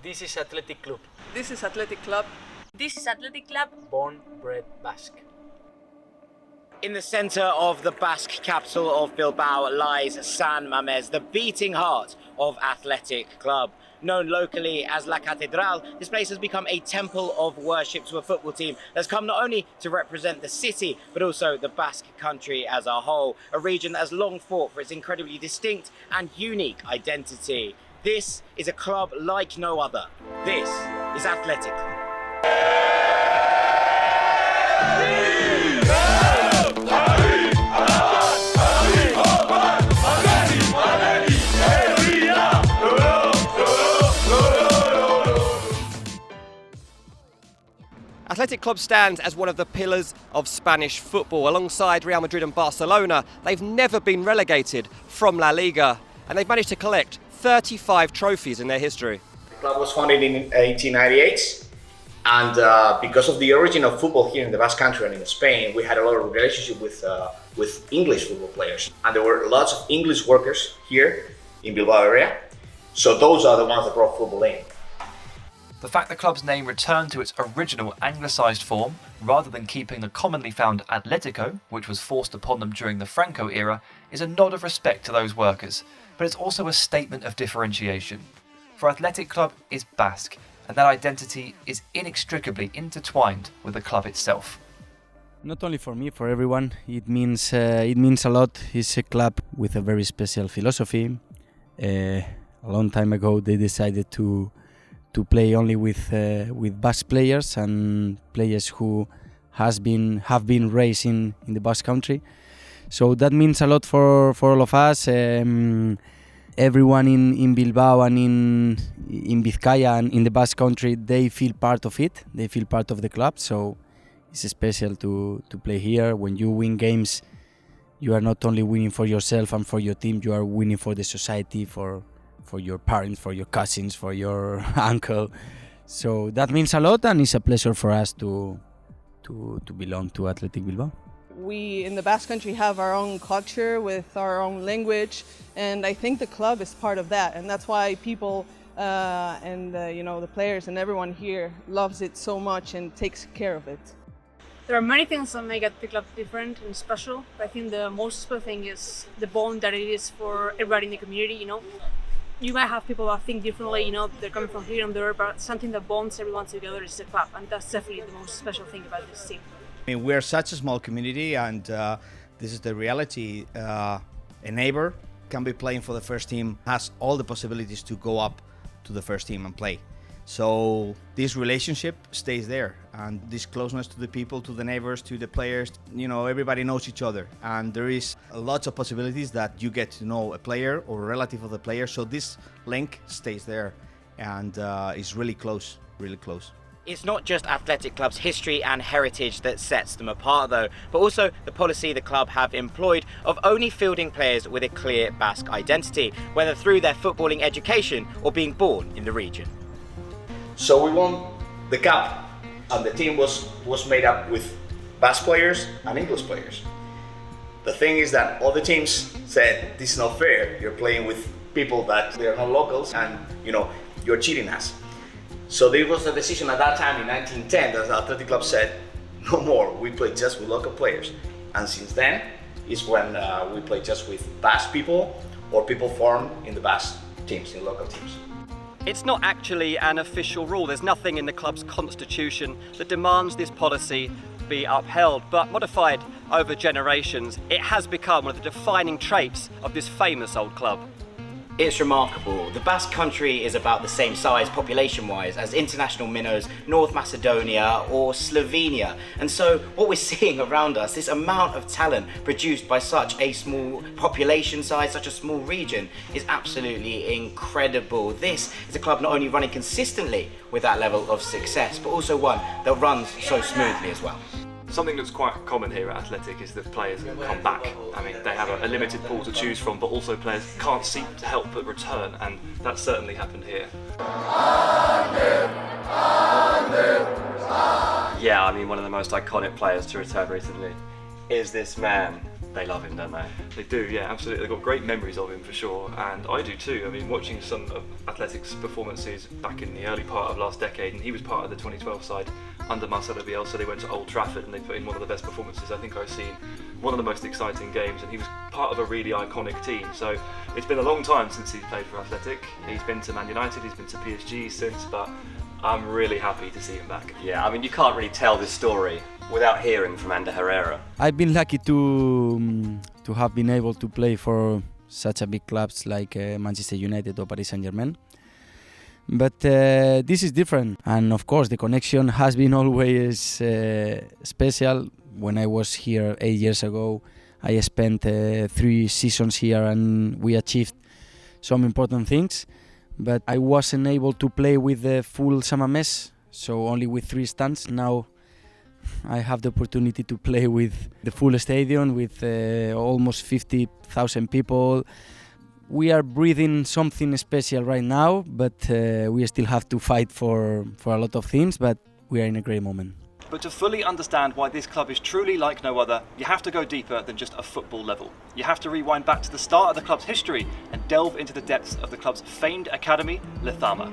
This is Athletic Club. This is Athletic Club. This is Athletic Club. Born, bred, Basque. In the centre of the Basque capital of Bilbao lies San Mames, the beating heart of Athletic Club. Known locally as La Cathedral, this place has become a temple of worship to a football team that's come not only to represent the city, but also the Basque country as a whole, a region that has long fought for its incredibly distinct and unique identity. This is a club like no other. This is Athletic Club. Athletic Club stands as one of the pillars of Spanish football. Alongside Real Madrid and Barcelona, they've never been relegated from La Liga, and they've managed to collect 35 trophies in their history. The club was founded in 1898, and because of the origin of football here in the Basque country and in Spain, we had a lot of relationship with English football players, and there were lots of English workers here in Bilbao area, so those are the ones that brought football in. The fact the club's name returned to its original anglicised form, rather than keeping the commonly found Atletico, which was forced upon them during the Franco era, is a nod of respect to those workers, but it's also a statement of differentiation. For Athletic Club is Basque, and that identity is inextricably intertwined with the club itself. Not only for me, for everyone, it means a lot. It's a club with a very special philosophy. A long time ago, they decided to play only with Basque players and players who have been raised in the Basque country. So that means a lot for all of us. Everyone in Bilbao and in Vizcaya and in the Basque country, they feel part of it. They feel part of the club. So it's special to play here. When you win games, you are not only winning for yourself and for your team. You are winning for the society, for your parents, for your cousins, for your uncle. So that means a lot, and it's a pleasure for us to belong to Athletic Bilbao. We in the Basque country have our own culture with our own language, and I think the club is part of that, and that's why people and the players and everyone here loves it so much and takes care of it. There are many things that make the club different and special, but I think the most special thing is the bond that it is for everybody in the community, You might have people that think differently, they're coming from here and there, but something that bonds everyone together is the club, and that's definitely the most special thing about this team. I mean, we're such a small community, and this is the reality. A neighbor can be playing for the first team, has all the possibilities to go up to the first team and play. So this relationship stays there, and this closeness to the people, to the neighbors, to the players, everybody knows each other, and there is lots of possibilities that you get to know a player or a relative of the player, so this link stays there and is really close, really close. It's not just Athletic Club's history and heritage that sets them apart though, but also the policy the club have employed of only fielding players with a clear Basque identity, whether through their footballing education or being born in the region. So we won the cup, and the team was made up with Basque players and English players. The thing is that all the teams said, this is not fair, you're playing with people that they're not locals, and you're cheating us. So there was a decision at that time in 1910 that the Athletic Club said, no more, we play just with local players. And since then is when we play just with Basque people or people formed in the Basque teams, in local teams. It's not actually an official rule. There's nothing in the club's constitution that demands this policy be upheld, but modified over generations, it has become one of the defining traits of this famous old club. It's remarkable. The Basque country is about the same size population-wise as international minnows, North Macedonia or Slovenia. And so what we're seeing around us, this amount of talent produced by such a small population size, such a small region, is absolutely incredible. This is a club not only running consistently with that level of success, but also one that runs so smoothly as well. Something that's quite common here at Athletic is that players come back. I mean, they have a limited pool to choose from, but also players can't seek to help but return, and that certainly happened here. Yeah, I mean, one of the most iconic players to return recently is this man, They love him, don't they? They do, yeah, absolutely. They've got great memories of him for sure, and I do too. I mean, watching some of Athletic's performances back in the early part of last decade, and he was part of the 2012 side under Marcelo Bielsa. They went to Old Trafford and they put in one of the best performances I think I've seen, one of the most exciting games, and he was part of a really iconic team. So it's been a long time since he's played for Athletic. He's been to Man United, he's been to PSG since, but I'm really happy to see him back. Yeah, I mean, you can't really tell this story without hearing from Ander Herrera. I've been lucky to have been able to play for such a big clubs like Manchester United or Paris Saint-Germain. But this is different, and of course the connection has been always special. When I was here 8 years ago, I spent 3 seasons here and we achieved some important things. But I wasn't able to play with the full San Mames, so only with 3 stands. Now I have the opportunity to play with the full stadium, with almost 50,000 people. We are breathing something special right now, but we still have to fight for a lot of things, but we are in a great moment. But to fully understand why this club is truly like no other, you have to go deeper than just a football level. You have to rewind back to the start of the club's history and delve into the depths of the club's famed academy, Lezama.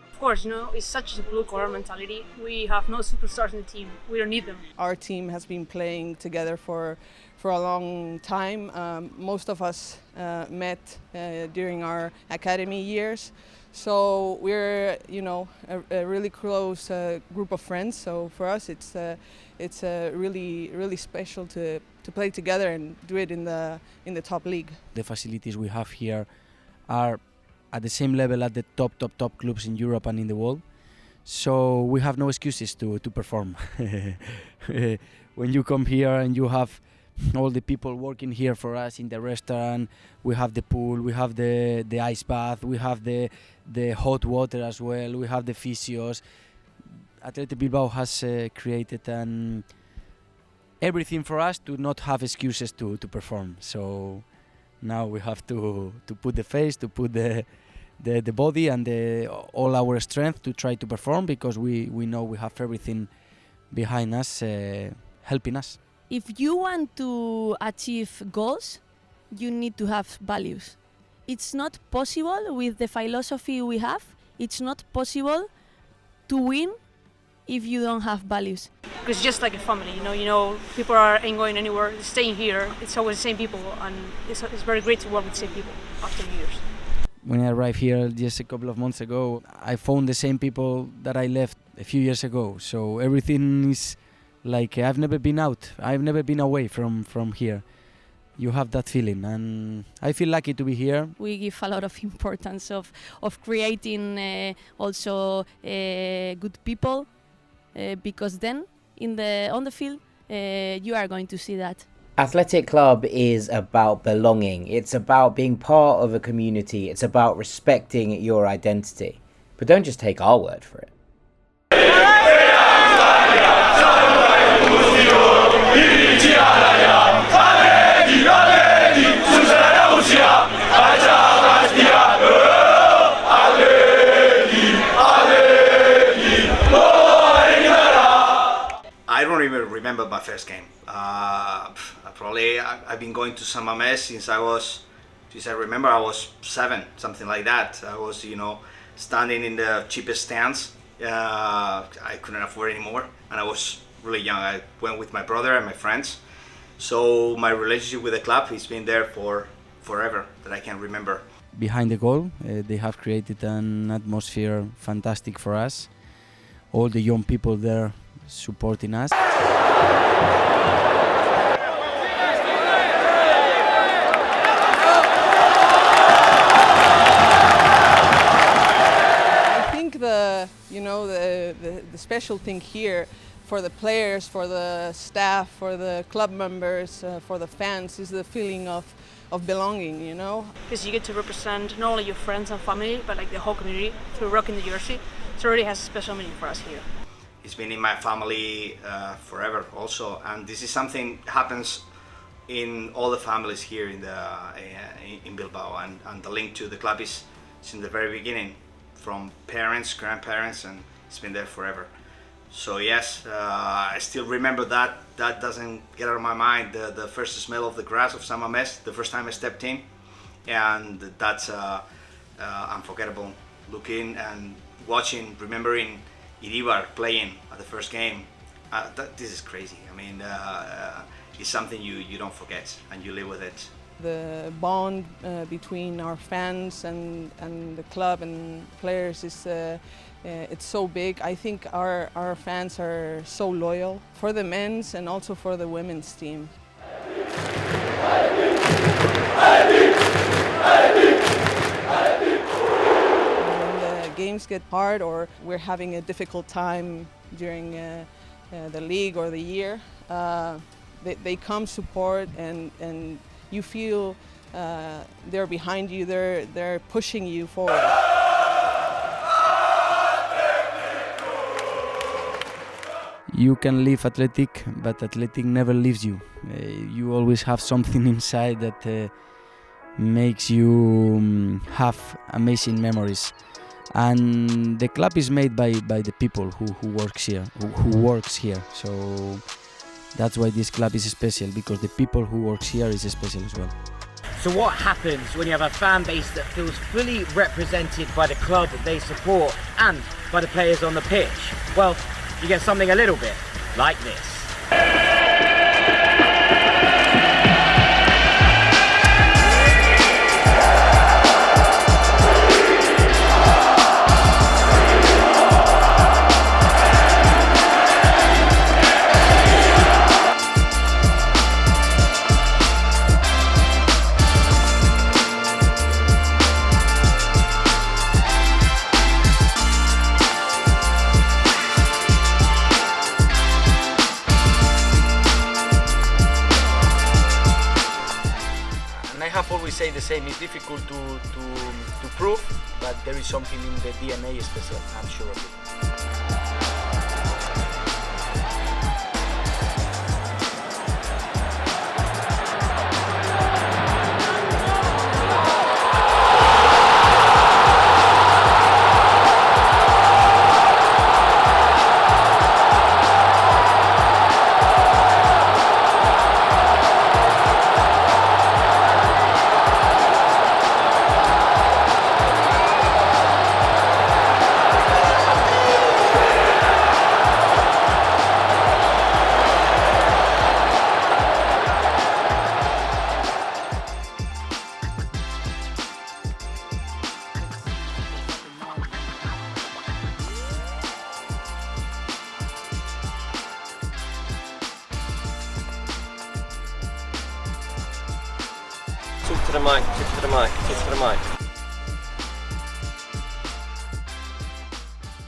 Of course, it's such a blue-collar mentality. We have no superstars in the team. We don't need them. Our team has been playing together for a long time. Most of us met during our academy years. So we're, a really close group of friends. So for us, it's really special to play together and do it in the top league. The facilities we have here are at the same level at the top clubs in Europe and in the world. So we have no excuses to perform. When you come here and you have all the people working here for us in the restaurant, we have the pool, we have the ice bath, we have the hot water as well, we have the physios. Athletic Bilbao has created everything for us to not have excuses to perform. So now we have to put the face, to put the body and all our strength to try to perform, because we know we have everything behind us helping us. If you want to achieve goals, you need to have values. It's not possible with the philosophy we have. It's not possible to win if you don't have values. It's just like a family, people ain't going anywhere, they're staying here. It's always the same people, and it's very great to work with the same people after years. When I arrived here just a couple of months ago, I found the same people that I left a few years ago. So everything is like I've never been out. I've never been away from here. You have that feeling, and I feel lucky to be here. We give a lot of importance of creating also good people, because then on the field you are going to see that. Athletic Club is about belonging. It's about being part of a community. It's about respecting your identity. But don't just take our word for it. I don't even remember my first game. I've been going to San Mames since I remember I was 7, something like that. I was, standing in the cheapest stands. I couldn't afford anymore, and I was really young. I went with my brother and my friends. So my relationship with the club has been there for forever, that I can remember. Behind the goal, they have created an atmosphere fantastic for us. All the young people there supporting us. The special thing here for the players, for the staff, for the club members, for the fans, is the feeling of belonging, you know. Because you get to represent not only your friends and family, but like the whole community through rocking the jersey. So it really has a special meaning for us here. It's been in my family forever also, and this is something that happens in all the families here in Bilbao, and the link to the club is in the very beginning, from parents, grandparents, and it's been there forever. So yes, I still remember that. That doesn't get out of my mind. The first smell of the grass of San Mames, the first time I stepped in, and that's unforgettable. Looking and watching, remembering Iribar playing at the first game. This is crazy. I mean, it's something you don't forget, and you live with it. The bond between our fans and the club and players is it's so big. I think our fans are so loyal for the men's and also for the women's team. When the games get hard or we're having a difficult time during the league or the year, they come support, and you feel they're behind you, they're pushing you forward. You can leave Athletic, but Athletic never leaves you. You always have something inside that makes you have amazing memories. And the club is made by the people who works here. So that's why this club is special, because the people who works here is special as well. So what happens when you have a fan base that feels fully represented by the club that they support and by the players on the pitch? Well, you get something a little bit like this. I've always said the same. It's difficult to prove, but there is something in the DNA special. I'm sure of it. Talk to the mic, talk to the mic, talk to the mic.